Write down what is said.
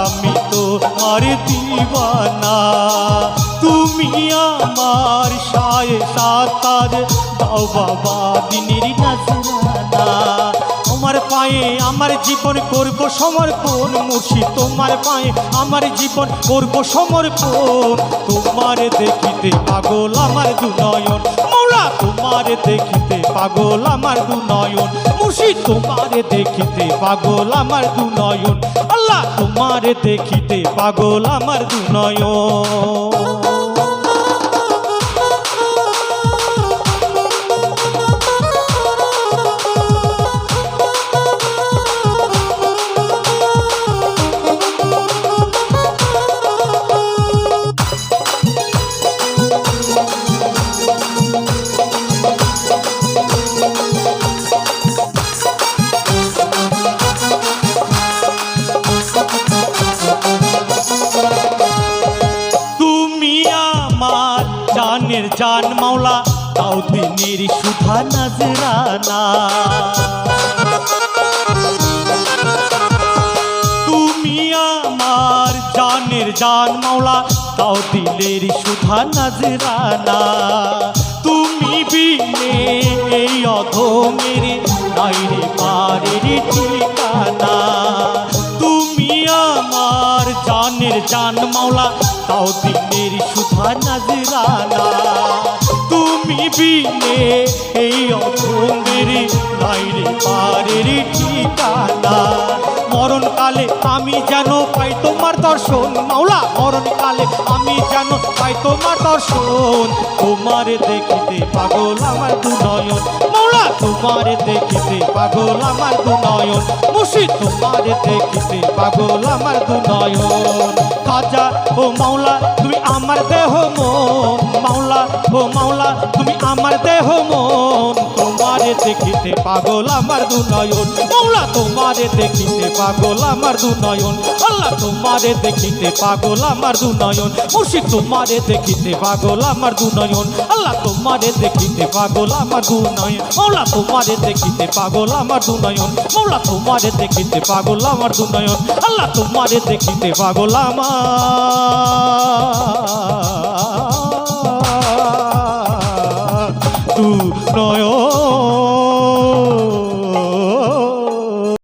আমি তোমার দিওয়ানা। তুমি আমার সায়ে সাতার দাও বাবা দিনের নাজরানা। তোমার পায়ে আমার জীবন করব সমর্পণ মুর্শিদ, তোমার পায়ে আমার জীবন করব সমর্পণ। তোমার দেখিতে পাগল আমার দুনয়ন মৌলা, তোমার দেখিতে পাগল আমার দুনয়ন মুর্শিদ, তোমার দেখিতে পাগল আমার দুনয়ন আল্লাহ, তোমার দেখিতে পাগল আমার দুনয়ন। জানের জান মাওলা তাও দিনের সুধা নজরানা। তুমি আমার জানের জান মাওলা তাও দিলের সুধা নজরানা। তুমি বিনে এই অধমের নাই রে পারের ঠিকানা। তুমি আমার জানের জান মাওলা তাও দিনের সুধা নজরানা। তুমি বিনে এই অধমের নাই রে পারের ঠিকানা। মরণকালে আমি যেন পাই তোমার দর্শন মাওলা, মরণকালে আমি যেন পাই তোমার দর্শন। তোমার দেখিতে পাগল আমার দুনয়ন মাওলা, তোমার দেখিতে পাগল আমার দুনয়ন মুর্শিদ, তোমার দেখিতে পাগল আমার দুনয়ন। খাজা ও মাওলা তুমি আমার দেহ মন মাওলা, ও মাওলা তুমি আমার দেহ মন। তোমার দেখিতে পাগল আমার দুনয়ন মাওলা, তোমার দেখিতে পাগল আমার দুনয়ন আল্লাহ, তোমার দেখিতে পাগল আমার দুনয়ন মুর্শিদ, তোমার দেখিতে পাগল আমার দুনয়ন আল্লাহ, তোমার দেখিতে পাগল আমার দুনয়ন মাওলা, তোমার দেখিতে পাগল আমার দুনয়ন মাওলা, তোমার দেখিতে পাগল আমার দুনয়ন আল্লাহ, তোমার দেখিতে পাগল আমার